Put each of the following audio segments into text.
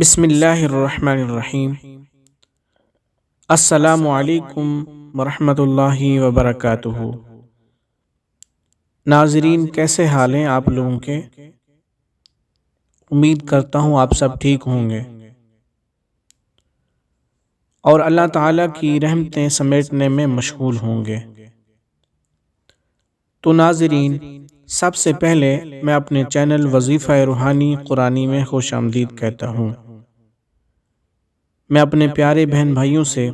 بسم اللہ الرحمن الرحیم۔ السلام علیکم ورحمۃ اللہ وبرکاتہ۔ ناظرین، کیسے حال ہیں آپ لوگوں کے؟ امید کرتا ہوں آپ سب ٹھیک ہوں گے اور اللہ تعالیٰ کی رحمتیں سمیٹنے میں مشغول ہوں گے۔ تو ناظرین، سب سے پہلے میں اپنے چینل وظیفہ روحانی قرآنی میں خوش آمدید کہتا ہوں۔ میں اپنے پیارے بہن بھائیوں سے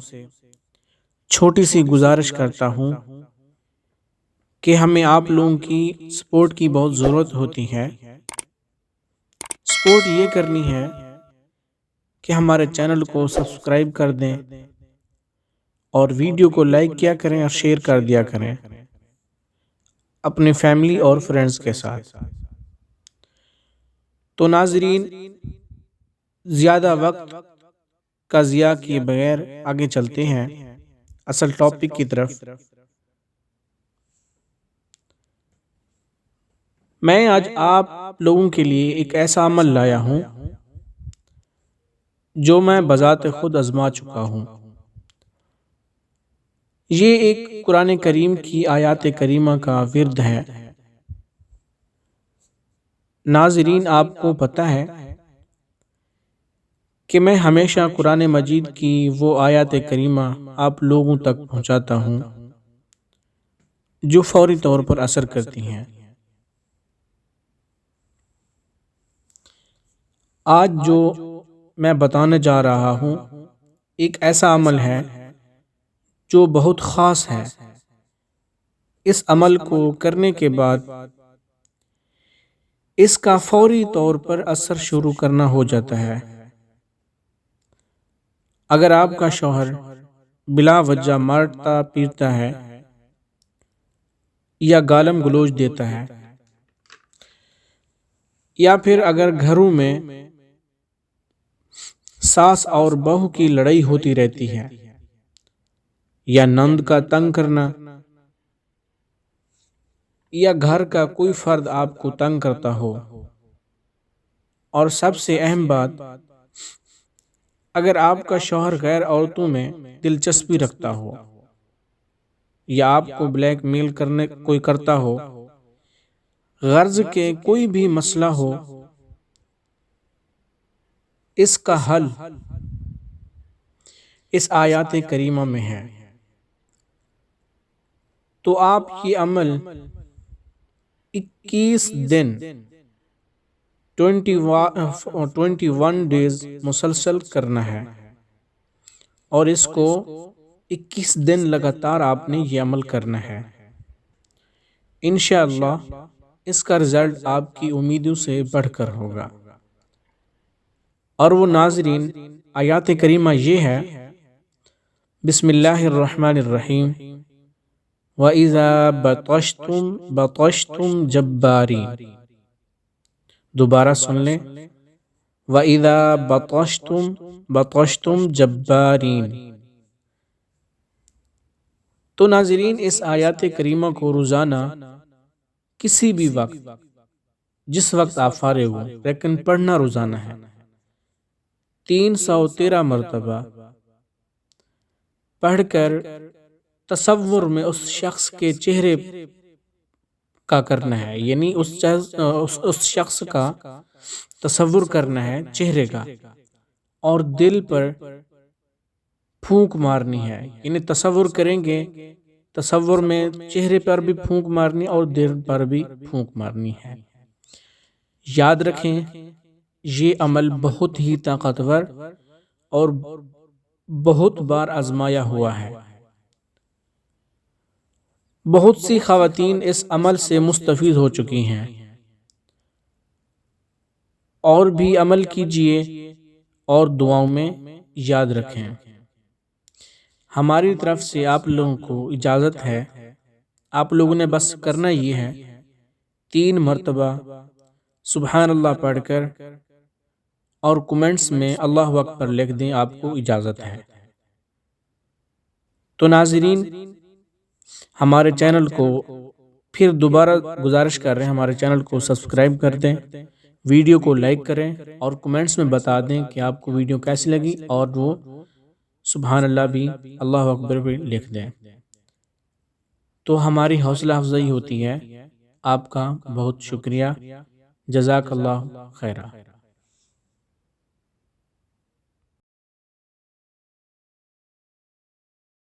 چھوٹی سی گزارش کرتا ہوں کہ ہمیں آپ لوگوں کی سپورٹ کی بہت ضرورت ہوتی ہے۔ سپورٹ یہ کرنی ہے کہ ہمارے چینل کو سبسکرائب کر دیں اور ویڈیو کو لائک کیا کریں اور شیئر کر دیا کریں اپنے فیملی اور فرینڈز کے ساتھ۔ تو ناظرین، زیادہ وقت کا ضیاع کیے بغیر آگے چلتے ہیں اصل ٹاپک کی طرف۔ میں آج آپ لوگوں کے لیے ایک ایسا عمل لایا ہوں جو میں بذات خود آزما چکا ہوں۔ یہ ایک قرآن کریم کی آیات کریمہ کا ورد ہے۔ ناظرین، آپ کو پتہ ہے کہ میں ہمیشہ قرآن مجید کی وہ آیات کریمہ آپ لوگوں تک پہنچاتا ہوں جو فوری طور پر اثر کرتی ہیں۔ آج جو میں بتانے جا رہا ہوں ایک ایسا عمل ہے جو بہت خاص ہے۔ اس عمل کو کرنے کے بعد اس کا فوری طور پر اثر شروع کرنا ہو جاتا ہے۔ اگر آپ کا شوہر بلا وجہ مارتا پیٹتا ہے یا گالم گلوچ دیتا ہے، یا پھر اگر گھروں میں ساس اور بہو کی لڑائی ہوتی رہتی ہے، یا نند کا تنگ کرنا، یا گھر کا کوئی فرد آپ کو تنگ کرتا ہو، اور سب سے اہم بات، اگر آپ کا شوہر غیر عورتوں میں دلچسپی رکھتا ہو یا آپ کو بلیک میل کرنے کوئی کرتا ہو، غرض کے کوئی بھی مسئلہ ہو، اس کا حل اس آیات کریمہ میں ہے۔ تو آپ یہ عمل 21 دن 21 ڈیز مسلسل کرنا ہے، اور اس کو 21 دن لگاتار آپ نے یہ عمل کرنا ہے۔ انشاءاللہ اس کا رزلٹ آپ کی امیدوں سے بڑھ کر ہوگا۔ اور وہ ناظرین، آیات کریمہ یہ ہے، بسم اللہ الرحمن الرحیم، وَإِذَا بَطَشْتُمْ بَطَشْتُمْ جَبَّارِينَ۔ دوبارہ سن لیں، وَإِذَا بَطَشْتُمْ بَطَشْتُمْ جَبَّارِينَ۔ تو ناظرین، اس آیات کریمہ کو روزانہ کسی بھی وقت، جس وقت آپ فارغ ہو، لیکن پڑھنا روزانہ ہے، 313 مرتبہ پڑھ کر تصور میں اس شخص کے چہرے کا کرنا ہے، یعنی اس شخص کا تصور کرنا ہے چہرے کا، اور دل پر پھونک مارنی ہے، یعنی تصور کریں گے، تصور میں چہرے پر بھی پھونک مارنی اور دل پر بھی پھونک مارنی ہے۔ یاد رکھیں، یہ عمل بہت ہی طاقتور اور بہت بار آزمایا ہوا ہے۔ بہت سی خواتین اس عمل سے مستفید ہو چکی ہیں، اور بھی عمل کیجئے اور دعاؤں میں یاد رکھیں۔ ہماری طرف سے آپ لوگوں کو اجازت ہے، آپ لوگوں نے بس کرنا یہ ہے، 3 مرتبہ سبحان اللہ پڑھ کر اور کمنٹس میں اللہ اکبر لکھ دیں، آپ کو اجازت ہے۔ تو ناظرین، ہمارے چینل کو پھر دوبارہ گزارش کر رہے ہیں، ہمارے چینل کو سبسکرائب کر دیں، ویڈیو کو لائک کریں اور کمنٹس میں بتا دیں کہ آپ کو ویڈیو کیسی لگی، اور وہ سبحان اللہ بھی، اللہ اکبر بھی لکھ دیں، تو ہماری حوصلہ افزائی ہوتی ہے۔ آپ کا بہت شکریہ، جزاک اللہ خیرہ۔